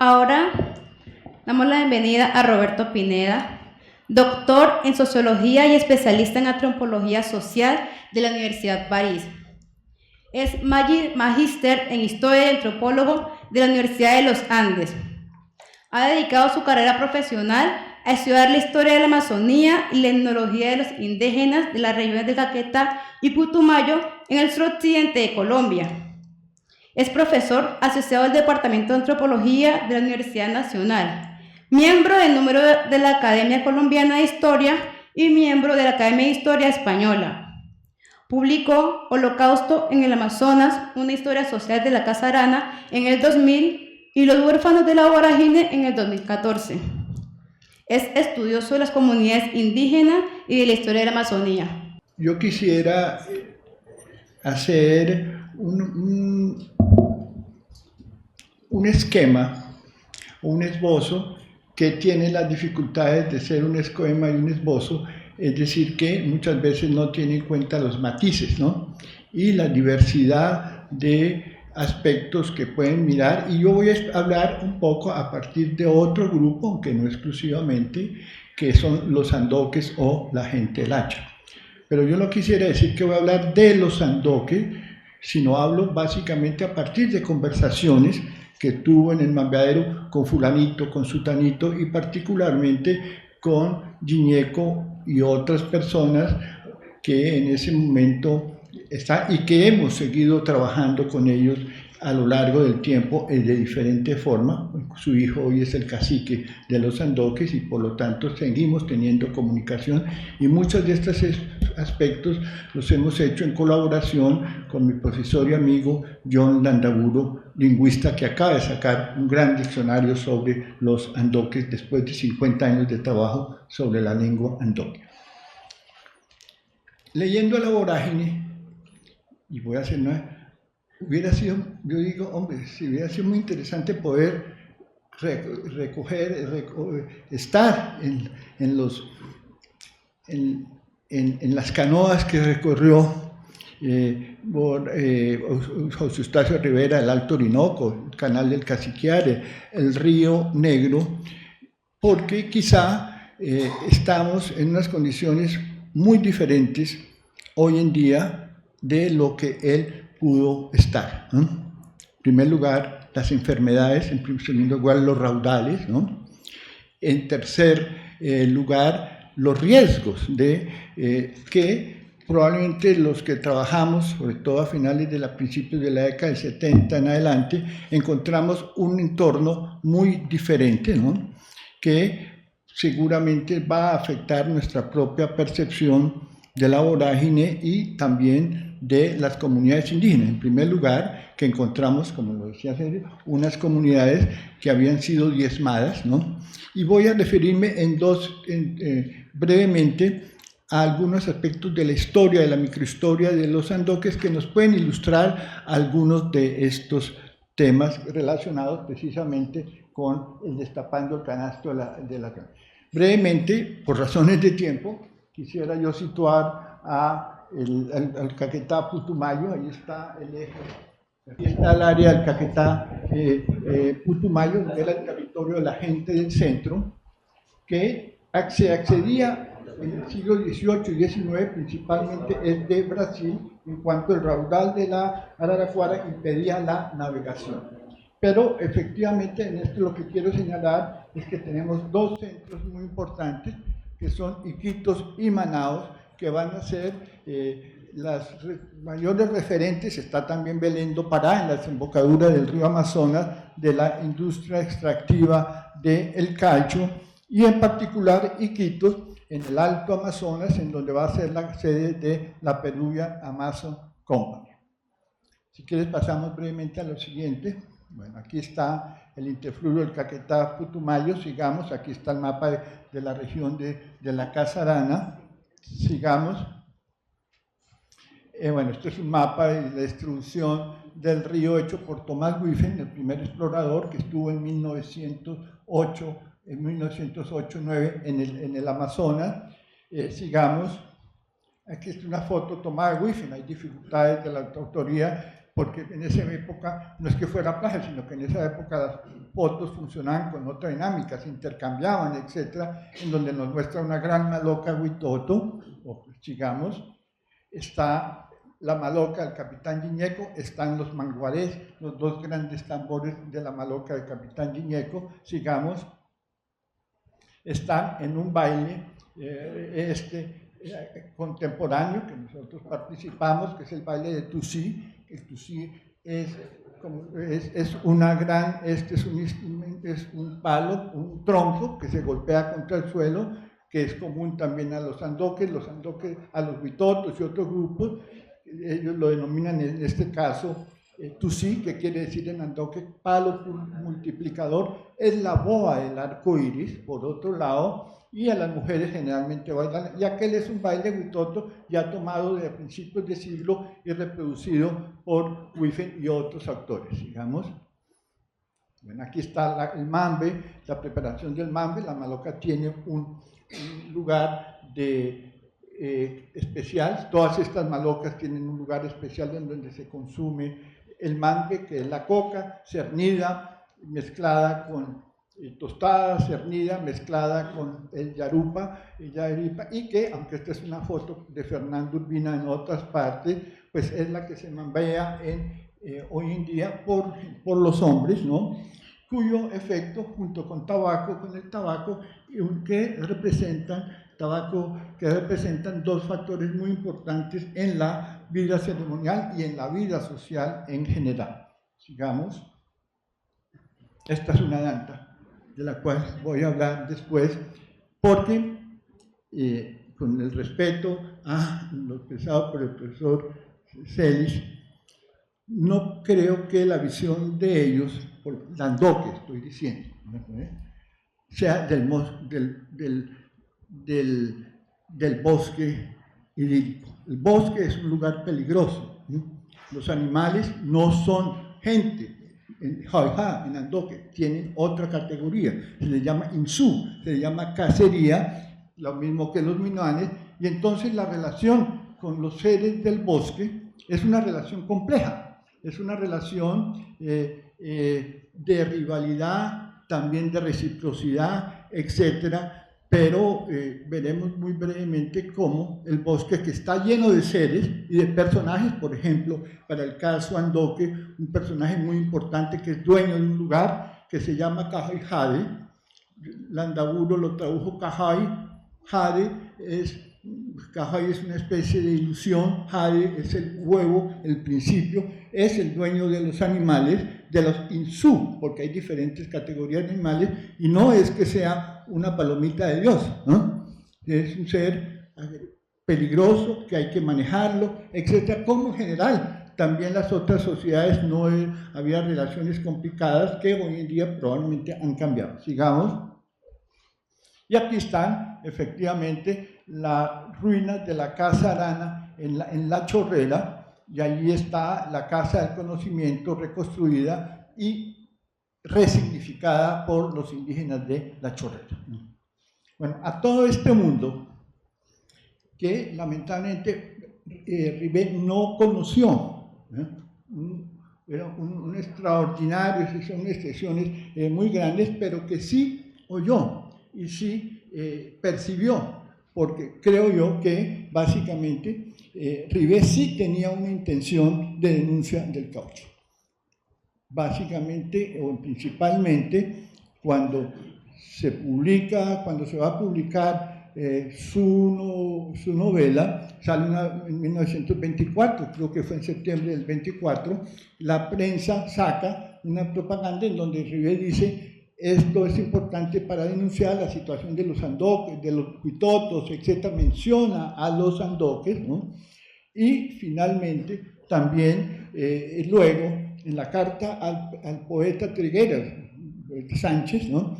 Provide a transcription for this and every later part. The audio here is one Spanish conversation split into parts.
Ahora damos la bienvenida a Roberto Pineda, doctor en Sociología y especialista en Antropología Social de la Universidad París. Es magíster en Historia y antropólogo de la Universidad de los Andes. Ha dedicado su carrera profesional a estudiar la historia de la Amazonía y la etnología de los indígenas de las regiones de Caquetá y Putumayo en el suroccidente de Colombia. Es profesor asociado del Departamento de Antropología de la Universidad Nacional, miembro del número de la Academia Colombiana de Historia y miembro de la Academia de Historia Española. Publicó Holocausto en el Amazonas, una historia social de la Casa Arana en el 2000 y Los huérfanos de la vorágine en el 2014. Es estudioso de las comunidades indígenas y de la historia de la Amazonía. Yo quisiera hacer un esquema, un esbozo que tiene las dificultades de ser un esquema y un esbozo, es decir, que muchas veces no tiene en cuenta los matices, ¿no? Y la diversidad de aspectos que pueden mirar, y yo voy a hablar un poco a partir de otro grupo, aunque no exclusivamente, que son los sandoques o la gente lacha. Pero yo no quisiera decir que voy a hablar de los sandoques, sino hablo básicamente a partir de conversaciones que tuvo en el Mambeadero con fulanito, con sutanito y particularmente con Giñeco y otras personas que en ese momento están y que hemos seguido trabajando con ellos a lo largo del tiempo de diferente forma. Su hijo hoy es el cacique de los sandoques y por lo tanto seguimos teniendo comunicación y muchos de estos aspectos los hemos hecho en colaboración con mi profesor y amigo John Landaburu, lingüista que acaba de sacar un gran diccionario sobre los andoques después de 50 años de trabajo sobre la lengua andoque. Leyendo a la vorágine, y voy a hacer una, hubiera sido, yo digo, hombre, si hubiera sido muy interesante poder estar en las canoas que recorrió José Eustacio Rivera, el Alto Orinoco, el Canal del Caciquiare, el Río Negro, porque quizá estamos en unas condiciones muy diferentes hoy en día de lo que él pudo estar, ¿no? En primer lugar, las enfermedades, en segundo lugar, los raudales, ¿no? En tercer lugar, los riesgos de que probablemente los que trabajamos, sobre todo a finales de principios de la década del 70 en adelante, encontramos un entorno muy diferente, ¿no? Que seguramente va a afectar nuestra propia percepción de la vorágine y también de las comunidades indígenas. En primer lugar, que encontramos, como lo decía Sergio, unas comunidades que habían sido diezmadas, ¿no? Y voy a referirme brevemente a algunos aspectos de la historia, de la microhistoria de los sandoques que nos pueden ilustrar algunos de estos temas relacionados precisamente con el destapando el canasto de la Brevemente, por razones de tiempo, quisiera yo situar al Caquetá Putumayo. Ahí está el eje, aquí está el área del Caquetá Putumayo, que era el territorio de la gente del centro, que se accedía en el siglo XVIII y XIX principalmente desde Brasil, en cuanto el raudal de la Araraquara impedía la navegación. Pero efectivamente en esto lo que quiero señalar es que tenemos dos centros muy importantes, que son Iquitos y Manaos, que van a ser las mayores referentes. Está también Belén do Pará, en la desembocadura del río Amazonas, de la industria extractiva del caucho, y en particular Iquitos, en el Alto Amazonas, en donde va a ser la sede de la Peruvian Amazon Company. Si quieres pasamos brevemente a lo siguiente. Bueno, aquí está el interflujo del Caquetá Putumayo, sigamos, aquí está el mapa de la región de la Casa Arana, sigamos. Bueno, esto es un mapa de la distribución del río hecho por Tomás Wiffen, el primer explorador que estuvo en 1908-9 en el Amazonas. Sigamos, aquí está una foto tomada de Wiffen, hay dificultades de la autoría porque en esa época no es que fuera plagio, sino que en esa época las fotos funcionaban con otra dinámica, se intercambiaban, etcétera, en donde nos muestra una gran maloca huitoto, o digamos, está la maloca del capitán Giñeco, están los manguarés, los dos grandes tambores de la maloca del capitán Giñeco, sigamos, están en un baile contemporáneo que nosotros participamos, que es el baile de Tusí. El Tusí es una gran, es un instrumento, es un palo, un tronco que se golpea contra el suelo, que es común también a los sandoques, a los huitotos y otros grupos. Ellos lo denominan en este caso Tusí, que quiere decir en andoque palo multiplicador. Es la boa del arco iris, por otro lado, y a las mujeres generalmente bailan, ya que él es un baile huitoto ya tomado de principios de siglo y reproducido por Huifen y otros autores, digamos. Bueno, aquí está el mambe, la preparación del mambe. La maloca tiene un lugar especial. Todas estas malocas tienen un lugar especial en donde se consume el mambe, que es la coca cernida, mezclada con tostada, cernida, mezclada con el yarupa, y que, aunque esta es una foto de Fernando Urbina en otras partes, pues es la que se mambea hoy en día por los hombres, ¿no? Cuyo efecto, junto con el tabaco, que representan dos factores muy importantes en la vida ceremonial y en la vida social en general. Sigamos. Esta es una danta, de la cual voy a hablar después, porque con el respeto a lo expresado por el profesor Celis, no creo que la visión de ellos, por Landoque estoy diciendo, sea del bosque idílico. El bosque es un lugar peligroso, ¿no? Los animales no son gente. En Jauja, en Andoque, tienen otra categoría, se le llama insú, se le llama cacería, lo mismo que los minoanes, y entonces la relación con los seres del bosque es una relación compleja, es una relación de rivalidad, también de reciprocidad, etcétera, pero veremos muy brevemente cómo el bosque, que está lleno de seres y de personajes, por ejemplo, para el caso Andoque, un personaje muy importante que es dueño de un lugar que se llama Cajay Jade. Landaburo lo tradujo Cajay. Cajay es una especie de ilusión, Jade es el huevo, el principio, es el dueño de los animales, de los insú, porque hay diferentes categorías de animales, y no es que sea una palomita de Dios, ¿no? Es un ser peligroso, que hay que manejarlo, etc. Como en general, también las otras sociedades no había relaciones complicadas que hoy en día probablemente han cambiado. Sigamos. Y aquí están, efectivamente, las ruinas de la Casa Arana en la Chorrera, y allí está la Casa del Conocimiento reconstruida y resignificada por los indígenas de la Chorrera. Bueno, a todo este mundo que lamentablemente Ribé no conoció, era un extraordinario, son excepciones muy grandes, pero que sí oyó y sí percibió, porque creo yo que básicamente Ribé sí tenía una intención de denuncia del caucho. Básicamente o principalmente cuando se va a publicar su novela, sale en 1924, creo que fue en septiembre del 24, la prensa saca una propaganda en donde Ribé dice: esto es importante para denunciar la situación de los andoques, de los huitotos, etc. Menciona a los andoques, ¿no? Y finalmente también luego en la carta al poeta Trigueros Sánchez, ¿no?,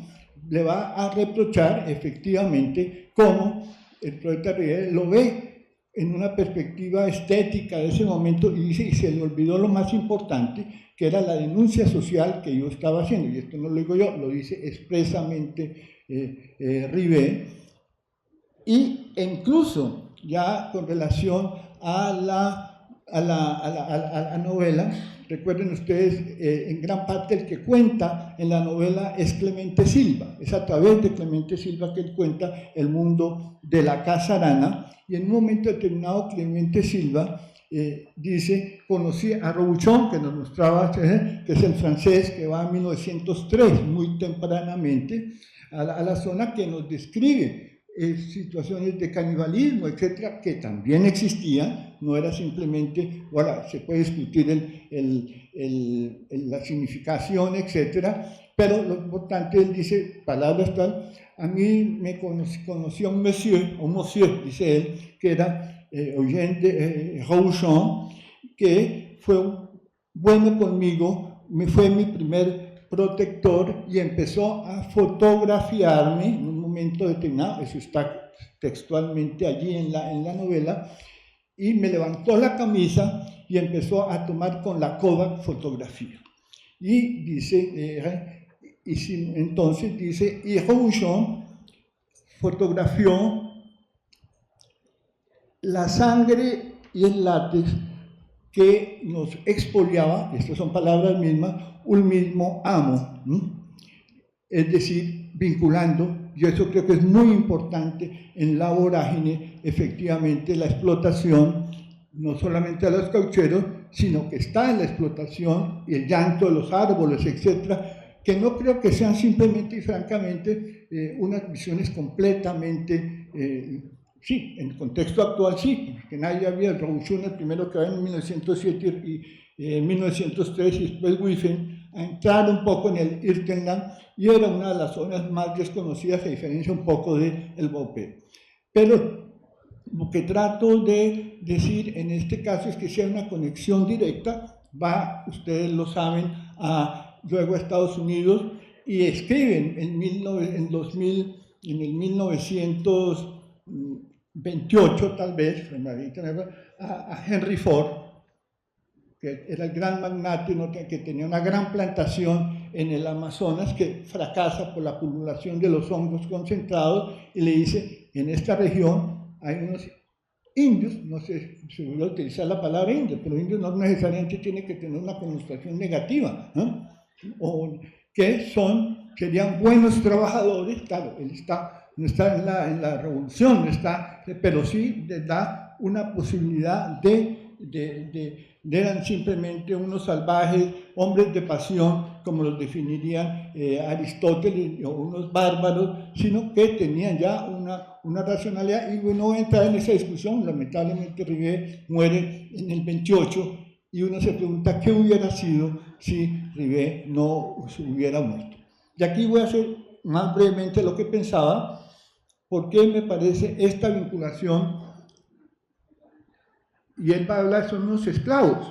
le va a reprochar efectivamente cómo el poeta Trigueros lo ve en una perspectiva estética de ese momento, y dice, y se le olvidó lo más importante, que era la denuncia social que yo estaba haciendo, y esto no lo digo yo, lo dice expresamente Ribé, e incluso ya con relación a la novela, recuerden ustedes, en gran parte el que cuenta en la novela es Clemente Silva, es a través de Clemente Silva que él cuenta el mundo de la Casa Arana, y en un momento determinado Clemente Silva dice, conocí a Robuchon, que nos mostraba, que es el francés que va en 1903, muy tempranamente, a la zona, que nos describe situaciones de canibalismo, etcétera, que también existían, no era simplemente, bueno, se puede discutir la significación, etcétera, pero lo importante, él dice, palabras tal, a mí me conoció un monsieur, dice él, que era Eugène Robuchon, que fue bueno conmigo, fue mi primer protector y empezó a fotografiarme en un momento determinado, eso está textualmente allí en la novela, y me levantó la camisa y empezó a tomar con la Kodak fotografía. Y dice, entonces dice, y Robuchon fotografió la sangre y el látex que nos expoliaba, estas son palabras mismas, un mismo amo, es decir, vinculando, y eso creo que es muy importante en la vorágine, efectivamente la explotación, no solamente a los caucheros, sino que está en la explotación y el llanto de los árboles, etcétera, que no creo que sean simplemente y francamente unas visiones completamente, sí, en el contexto actual sí, que nadie había, Robuchon el primero que va en 1907 y en 1903 y después Wipfen, a entrar un poco en el Irtenland, y era una de las zonas más desconocidas, a diferencia un poco del Baupé. Pero lo que trato de decir en este caso es que sea una conexión directa, va, ustedes lo saben, luego a Estados Unidos, y escriben en el 1928 tal vez, a Henry Ford, que era el gran magnate, que tenía una gran plantación en el Amazonas, que fracasa por la pululación de los hongos concentrados, y le dice, en esta región hay unos indios, no sé si voy a utilizar la palabra indio, pero indio no necesariamente tiene que tener una connotación negativa, ¿no? O que serían buenos trabajadores, claro, él no está en la revolución, no está, pero sí le da una posibilidad eran simplemente unos salvajes, hombres de pasión, como los definirían Aristóteles, o unos bárbaros, sino que tenían ya una racionalidad, y no voy a entrar en esa discusión, lamentablemente Rivet muere en el 28, y uno se pregunta qué hubiera sido si Rivet no se hubiera muerto. Y aquí voy a hacer más brevemente lo que pensaba, porque me parece esta vinculación. Y él va a hablar, son unos esclavos,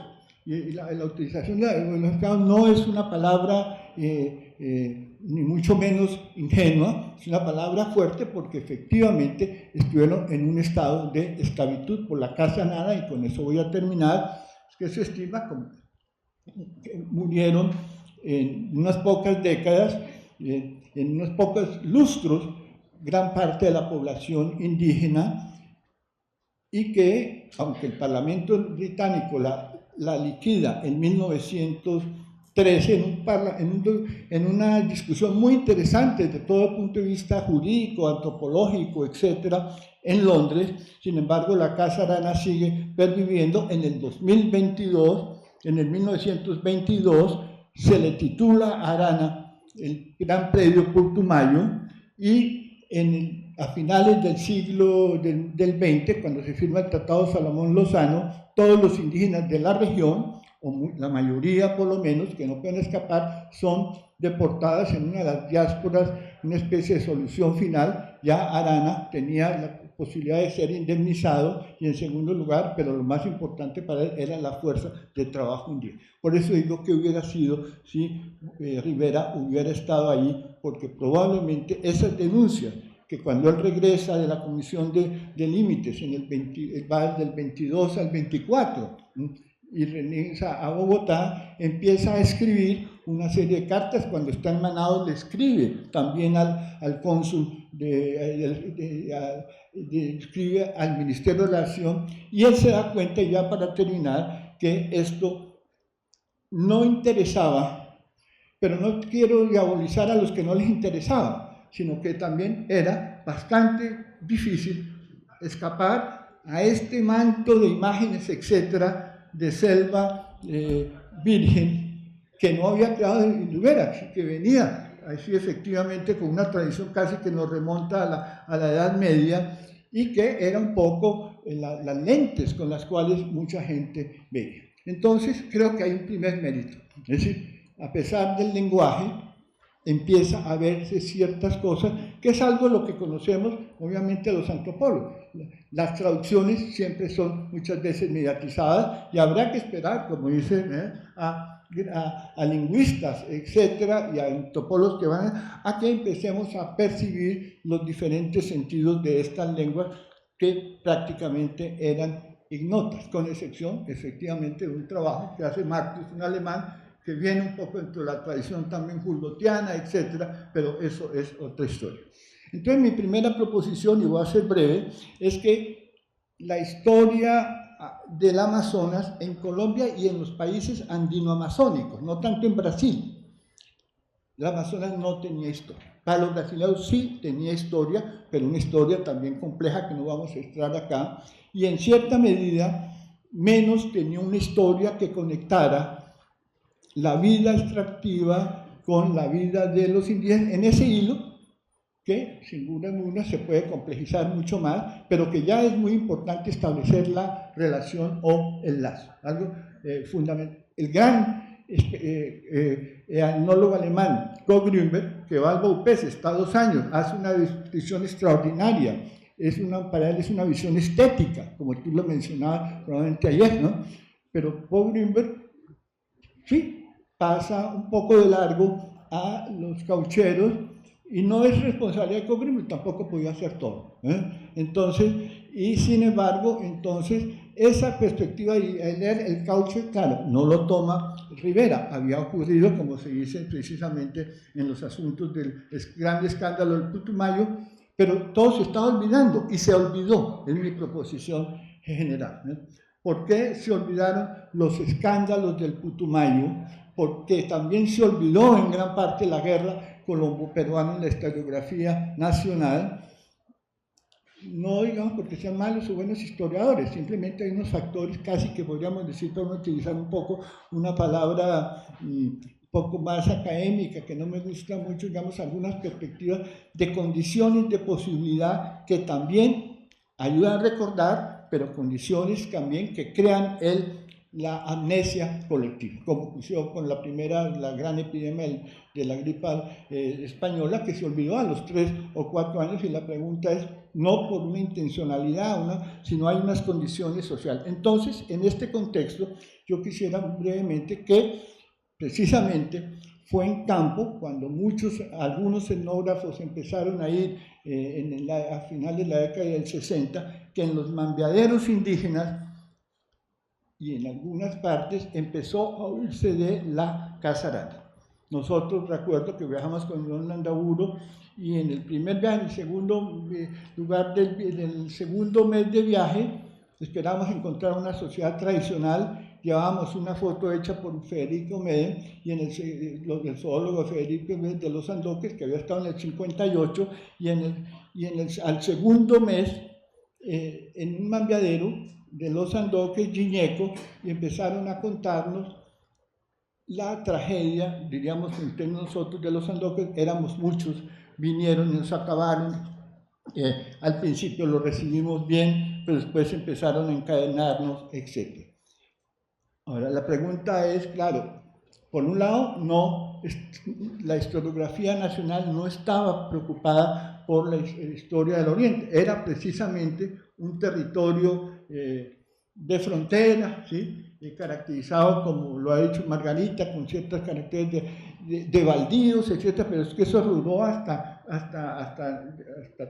y la utilización de los esclavos no es una palabra ni mucho menos ingenua, es una palabra fuerte, porque efectivamente estuvieron en un estado de esclavitud por la Casa Arana, y con eso voy a terminar, que se estima que murieron en unas pocas décadas, en unos pocos lustros, gran parte de la población indígena, y que, aunque el Parlamento británico la liquida en 1913 en una discusión muy interesante desde todo el punto de vista jurídico, antropológico, etcétera, en Londres, sin embargo la Casa Arana sigue perviviendo. En el 2022, en el 1922, se le titula a Arana el Gran Predio Putumayo, y a finales del siglo del XX, cuando se firma el Tratado Salomón-Lozano, todos los indígenas de la región, o la mayoría por lo menos, que no pueden escapar, son deportadas en una de las diásporas, una especie de solución final. Ya Arana tenía la posibilidad de ser indemnizado, y en segundo lugar, pero lo más importante para él era la fuerza de trabajo indígena. Por eso digo que hubiera sido si Rivera hubiera estado ahí, porque probablemente esas denuncias, que cuando él regresa de la Comisión de Límites, va del 22 al 24, y regresa a Bogotá, empieza a escribir una serie de cartas. Cuando está en Manaos le escribe también al cónsul, escribe al Ministerio de Relación, y él se da cuenta, ya para terminar, que esto no interesaba, pero no quiero diabolizar a los que no les interesaba, sino que también era bastante difícil escapar a este manto de imágenes, etcétera, de selva virgen que no había creado Rivera, que venía así efectivamente con una tradición casi que nos remonta a la Edad Media, y que era un poco las lentes con las cuales mucha gente veía. Entonces creo que hay un primer mérito, es decir, a pesar del lenguaje, empieza a verse ciertas cosas, que es algo lo que conocemos, obviamente, los antropólogos. Las traducciones siempre son muchas veces mediatizadas, y habrá que esperar, como dicen, a lingüistas, etcétera, y a antropólogos que van a que empecemos a percibir los diferentes sentidos de estas lenguas que prácticamente eran ignotas, con excepción, efectivamente, de un trabajo que hace Marcus, un alemán, que viene un poco dentro de la tradición también huldotiana, etcétera, pero eso es otra historia. Entonces, mi primera proposición, y voy a ser breve, es que la historia del Amazonas en Colombia y en los países andino-amazónicos, no tanto en Brasil, el Amazonas no tenía historia. Para los brasileños sí tenía historia, pero una historia también compleja que no vamos a extraer acá, y en cierta medida menos tenía una historia que conectara la vida extractiva con la vida de los indígenas en ese hilo, que sin duda alguna se puede complejizar mucho más, pero que ya es muy importante establecer la relación o el lazo. Algo fundamental. El gran etnólogo alemán, Kurt Grünberg, que va al Baupés, está 2 años, hace una descripción extraordinaria. Para él es una visión estética, como tú lo mencionabas probablemente ayer, ¿no? Pero Kurt Grünberg, sí, pasa un poco de largo a los caucheros, y no es responsabilidad de Cogrimil, tampoco podía hacer todo. Entonces, y sin embargo, entonces, esa perspectiva y el caucho, claro, no lo toma Rivera. Había ocurrido, como se dice precisamente en los asuntos del gran escándalo del Putumayo, pero todo se estaba olvidando, y se olvidó, es mi proposición general. ¿Por qué se olvidaron los escándalos del Putumayo? Porque también se olvidó en gran parte la guerra colombo-peruana en la historiografía nacional, no digamos porque sean malos o buenos historiadores, simplemente hay unos factores casi que podríamos decir, para utilizar un poco una palabra un poco más académica, que no me gusta mucho, digamos, algunas perspectivas de condiciones de posibilidad que también ayudan a recordar, pero condiciones también que crean la amnesia colectiva, como ocurrió con la gran epidemia de la gripe española, que se olvidó a los 3 o 4 años, y la pregunta es, no por una intencionalidad, sino hay unas condiciones sociales. Entonces, en este contexto, yo quisiera brevemente que, precisamente, fue en campo cuando algunos etnógrafos empezaron a ir a finales de la década del 60, que en los mambiaderos indígenas y en algunas partes empezó a oírse de la casarana. Nosotros recuerdo que viajamos con Don Landaburo, y en el primer viaje, en el segundo lugar del segundo mes de viaje, esperábamos encontrar una sociedad tradicional. Llevábamos una foto hecha por Federico Mede, y el zoólogo Federico Mede de los Andoques, que había estado en el 58, al segundo mes, en un mambiadero de los Andoques, Giñeco, y empezaron a contarnos la tragedia, diríamos entre nosotros de los Andoques, éramos muchos, vinieron y nos acabaron. Al principio lo recibimos bien, pero después empezaron a encadenarnos, etc. Ahora, la pregunta es, claro, por un lado, la historiografía nacional no estaba preocupada por la historia del Oriente, era precisamente un territorio de frontera, ¿sí? Caracterizado, como lo ha dicho Margarita, con ciertas características de baldíos, etc., pero es que eso duró hasta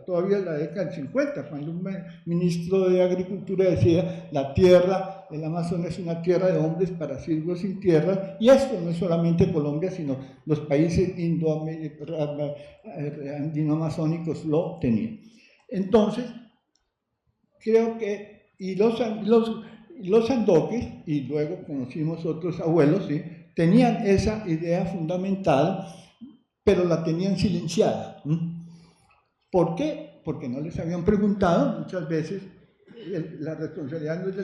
todavía la década del 50, cuando un ministro de Agricultura decía, la tierra el Amazonas es una tierra de hombres para siervos sin tierra, y esto no es solamente Colombia, sino los países andino-amazónicos lo tenían. Entonces, creo que, y los andoques, y luego conocimos otros abuelos, ¿sí?, tenían esa idea fundamental, pero la tenían silenciada. ¿Por qué? Porque no les habían preguntado. Muchas veces la responsabilidad no es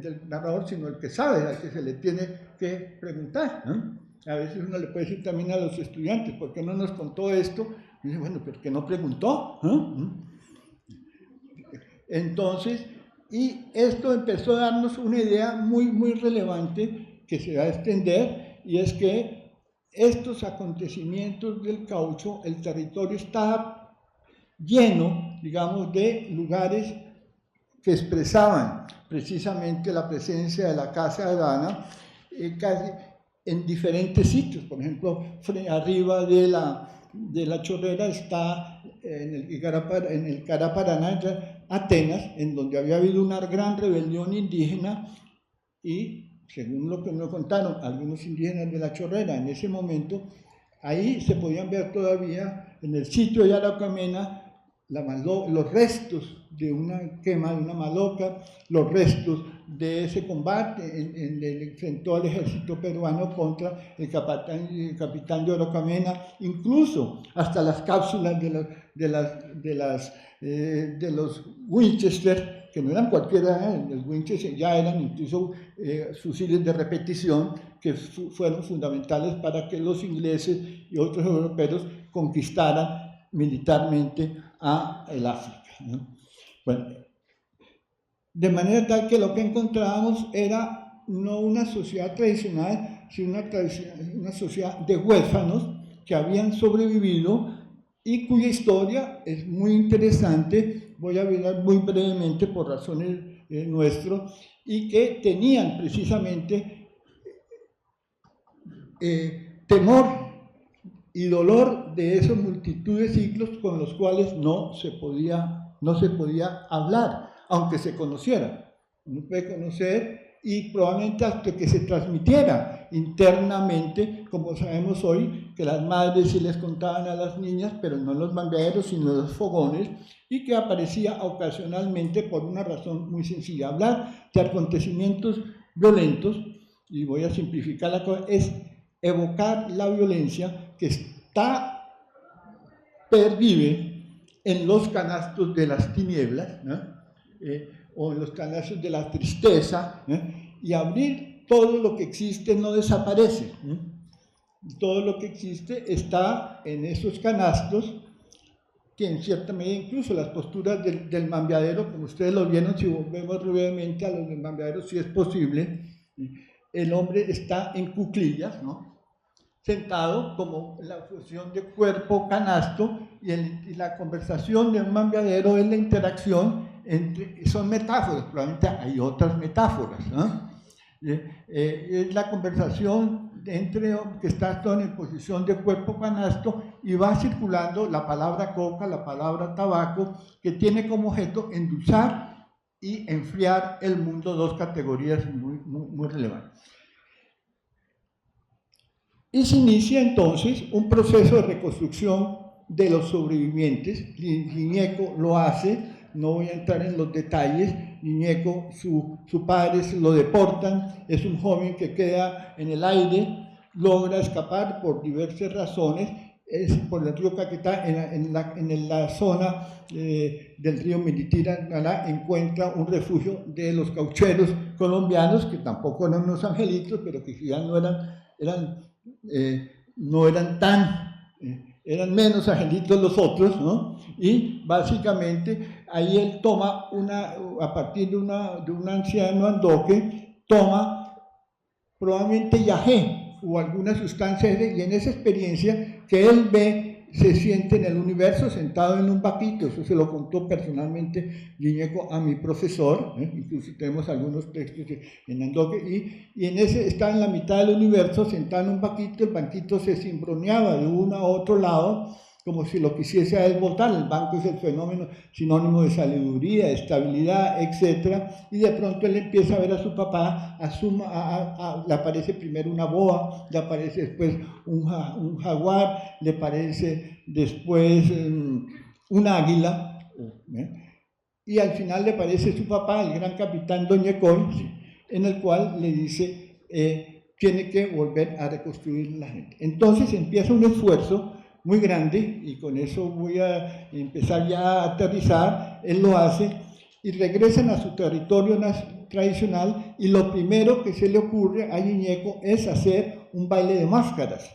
del narrador, sino el que sabe, al que se le tiene que preguntar, ¿no? A veces uno le puede decir también a los estudiantes, ¿por qué no nos contó esto? Y dice, bueno, ¿por qué no preguntó? Entonces, y esto empezó a darnos una idea muy, muy relevante que se va a extender, y es que estos acontecimientos del caucho, el territorio está lleno, digamos, de lugares que expresaban precisamente la presencia de la casa de Dana, casi en diferentes sitios. Por ejemplo, arriba de la Chorrera está en el Caraparaná, Atenas, en donde había habido una gran rebelión indígena, y según lo que nos contaron algunos indígenas de la Chorrera en ese momento, ahí se podían ver todavía en el sitio de Araucamena los restos de una quema de una maloca, los restos de ese combate enfrentó al ejército peruano contra el capitán de Araucamena, incluso hasta las cápsulas de los Winchester, que no eran cualquiera, los Winchester ya eran incluso fusiles de repetición, que fueron fundamentales para que los ingleses y otros europeos conquistaran militarmente a el África, ¿no? Bueno, de manera tal que lo que encontrábamos era no una sociedad tradicional, sino una sociedad de huérfanos que habían sobrevivido y cuya historia es muy interesante. Voy a hablar muy brevemente por razones nuestras, y que tenían precisamente temor y dolor de esas multitud de siglos con los cuales no se podía hablar, aunque se conociera. Uno puede conocer, y probablemente hasta que se transmitiera internamente, como sabemos hoy, que las madres sí les contaban a las niñas, pero no en los mambeaderos, sino en los fogones, y que aparecía ocasionalmente por una razón muy sencilla. Hablar de acontecimientos violentos, y voy a simplificar la cosa, es evocar la violencia que pervive en los canastos de las tinieblas, ¿no? O en los canastos de la tristeza, ¿no? Y abrir todo lo que existe no desaparece, ¿no? Todo lo que existe está en esos canastos, que en cierta medida incluso las posturas del mambeadero, como ustedes lo vieron, si volvemos brevemente a los del mambeadero, si es posible, el hombre está en cuclillas, ¿no?, sentado como la fusión de cuerpo-canasto, y la conversación de un mambeadero es la interacción entre, son metáforas, probablemente hay otras metáforas, ¿no? Es la conversación entre que está todo en posición de cuerpo-canasto, y va circulando la palabra coca, la palabra tabaco, que tiene como objeto endulzar y enfriar el mundo, dos categorías muy relevantes. Y se inicia entonces un proceso de reconstrucción de los sobrevivientes. Liñeco lo hace, no voy a entrar en los detalles. Liñeco, su padre lo deportan, es un joven que queda en el aire, logra escapar por diversas razones, es por el río Caquetá, en la zona del río Mediterráneo, encuentra un refugio de los caucheros colombianos, que tampoco eran unos angelitos, pero que ya no eran tan, eran menos angelitos los otros, ¿no? Y básicamente ahí él toma a partir de un anciano andoque, toma probablemente yagé o alguna sustancia, y en esa experiencia que él ve, se siente en el universo sentado en un vaquito. Eso se lo contó personalmente Liñeco a mi profesor, incluso tenemos algunos textos en andoque, y en ese está en la mitad del universo sentado en un vaquito. El banquito se cimbroneaba de uno a otro lado, como si lo quisiese a él votar. El banco es el fenómeno sinónimo de sabiduría, de estabilidad, etc. Y de pronto él empieza a ver a su papá, le aparece primero una boa, le aparece después un jaguar, le aparece después un águila, y al final le aparece su papá, el gran capitán Doñecoy, en el cual le dice, tiene que volver a reconstruir la gente. Entonces empieza un esfuerzo muy grande, y con eso voy a empezar ya a aterrizar. Él lo hace y regresan a su territorio tradicional, y lo primero que se le ocurre a Ñeñeco es hacer un baile de máscaras,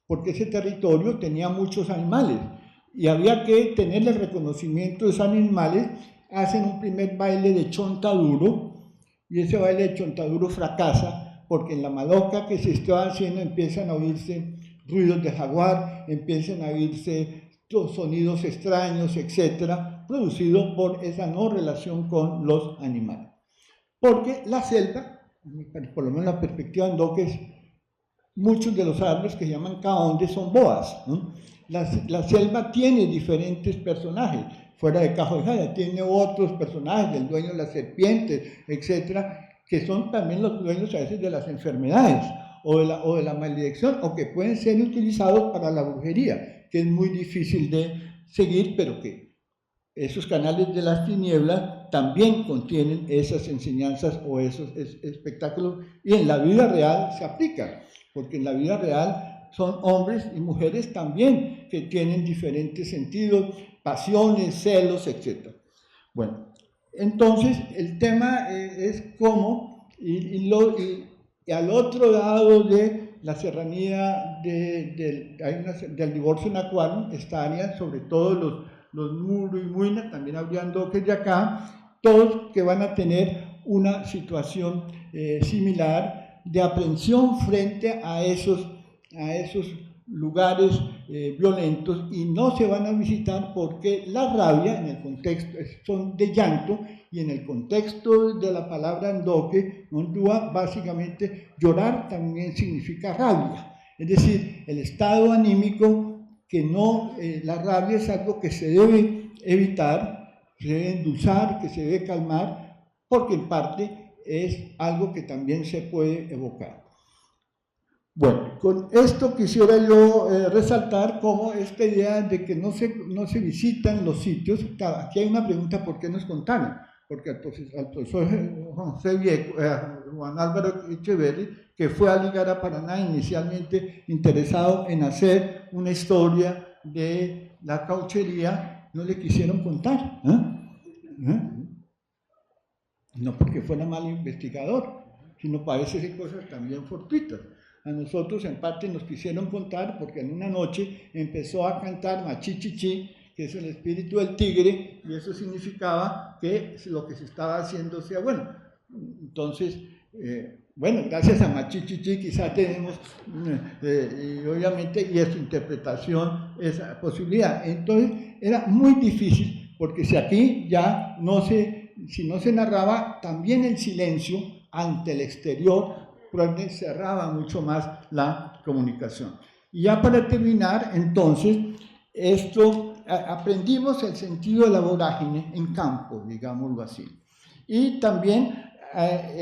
porque ese territorio tenía muchos animales y había que tener el reconocimiento de esos animales. Hacen un primer baile de chontaduro, y ese baile de chontaduro fracasa, porque en la maloca que se estaba haciendo empiezan a oírse ruidos de jaguar, empiezan a oírse sonidos extraños, etcétera, producido por esa no relación con los animales. Porque la selva, por lo menos la perspectiva de Andoques, muchos de los árboles que se llaman caondes son boas, ¿no? La selva tiene diferentes personajes, fuera de Cajojaya, tiene otros personajes, el dueño de las serpientes, etcétera, que son también los dueños a veces de las enfermedades, o de la maldición, o que pueden ser utilizados para la brujería, que es muy difícil de seguir, pero que esos canales de las tinieblas también contienen esas enseñanzas o esos espectáculos, y en la vida real se aplica, porque en la vida real son hombres y mujeres también que tienen diferentes sentidos, pasiones, celos, etc. Bueno, entonces el tema es cómo, y al otro lado de la serranía del divorcio nacuano estarían sobre todo los Muro y Muina, también habrían Doques de acá, todos que van a tener una situación similar de aprensión frente a esos lugares violentos, y no se van a visitar porque la rabia, en el contexto, son de llanto, y en el contexto de la palabra Andoque, Ondúa, básicamente llorar también significa rabia, es decir, el estado anímico que no, la rabia es algo que se debe evitar, se debe endulzar, que se debe calmar, porque en parte es algo que también se puede evocar. Bueno, con esto quisiera yo resaltar como esta idea de que no se visitan los sitios. Claro, aquí hay una pregunta: ¿por qué nos contaron? Porque al profesor Juan Álvaro Echeverri, que fue a Ligar a Paraná inicialmente interesado en hacer una historia de la cauchería, no le quisieron contar, no porque fuera mal investigador, sino para esas cosas también fortuitas. A nosotros en parte nos quisieron contar porque en una noche empezó a cantar Machichichi, que es el espíritu del tigre, y eso significaba que lo que se estaba haciendo sea bueno. Entonces, bueno, gracias a Machichichi quizá tenemos, y obviamente, y a su interpretación, esa posibilidad. Entonces, era muy difícil, porque si aquí ya si no se narraba, también el silencio ante el exterior cerraba mucho más la comunicación. Y ya para terminar, entonces, aprendimos el sentido de la vorágine en campo, digámoslo así. Y también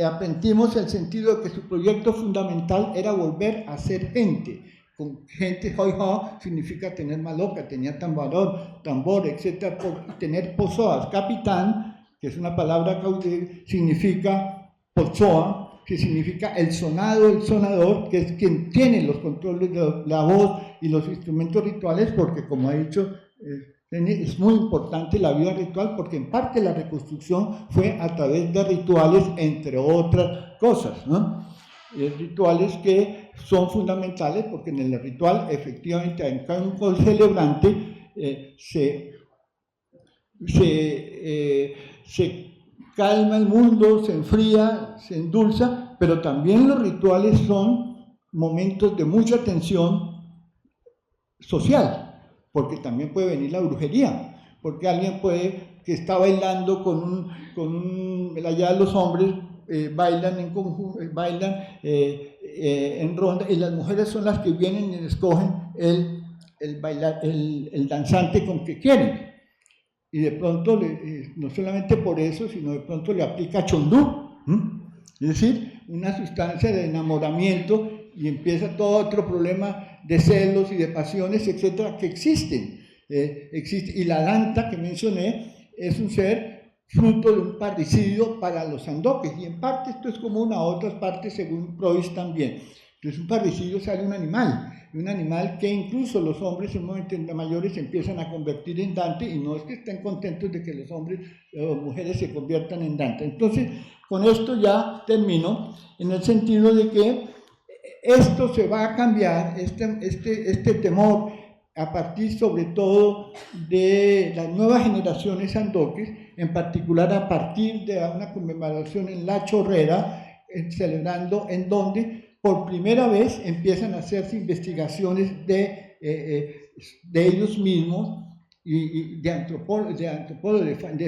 aprendimos el sentido de que su proyecto fundamental era volver a ser gente. Con gente, hoy significa tener maloca, tenía tambor, etc. Tener pozoas. Capitán, que es una palabra caudil, significa pozoa, que significa el sonador, que es quien tiene los controles de la voz y los instrumentos rituales, porque como he dicho, es muy importante la vida ritual, porque en parte la reconstrucción fue a través de rituales, entre otras cosas, ¿no? Rituales que son fundamentales, porque en el ritual efectivamente en cada celebrante se calma el mundo, se enfría, se endulza, pero también los rituales son momentos de mucha tensión social, porque también puede venir la brujería, porque alguien que está bailando allá los hombres bailan en conjunto, bailan en ronda, y las mujeres son las que vienen y escogen el danzante con que quieren. Y de pronto, no solamente por eso, sino de pronto le aplica chondú, es decir, una sustancia de enamoramiento, y empieza todo otro problema de celos y de pasiones, etcétera, que existen. Y la danta que mencioné es un ser fruto de un parricidio para los sandoques, y en parte esto es común a otras partes según Preuss también. Entonces un parricidio sale un animal que incluso los hombres en un momento mayores se empiezan a convertir en dante, y no es que estén contentos de que los hombres o mujeres se conviertan en dante. Entonces con esto ya termino, en el sentido de que esto se va a cambiar, este temor, a partir sobre todo de las nuevas generaciones sandoques, en particular a partir de una conmemoración en La Chorrera, celebrando en donde por primera vez empiezan a hacerse investigaciones de ellos mismos y de antropólogos,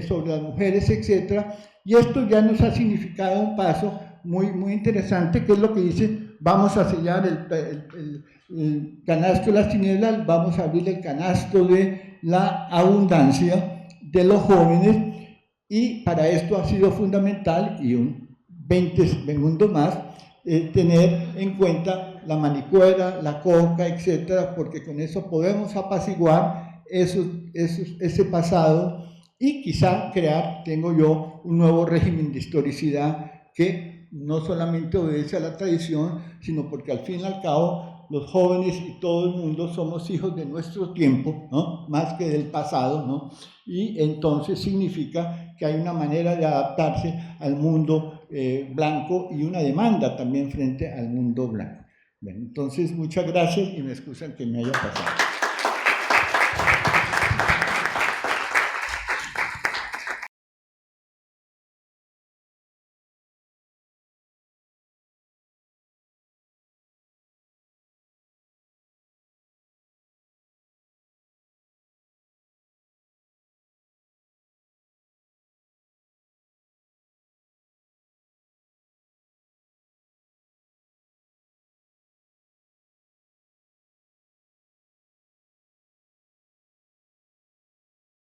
sobre las mujeres, etc. Y esto ya nos ha significado un paso muy, muy interesante, que es lo que dice: vamos a sellar el canasto de las tinieblas, vamos a abrir el canasto de la abundancia de los jóvenes, y para esto ha sido fundamental, y un 20 segundos más, tener en cuenta la manicuera, la coca, etcétera, porque con eso podemos apaciguar ese pasado y quizá crear, tengo yo, un nuevo régimen de historicidad que no solamente obedece a la tradición, sino porque al fin y al cabo los jóvenes y todo el mundo somos hijos de nuestro tiempo, ¿no? Más que del pasado, ¿no? Y entonces significa que hay una manera de adaptarse al mundo blanco y una demanda también frente al mundo blanco. Bueno, entonces muchas gracias y me excusan que me haya pasado.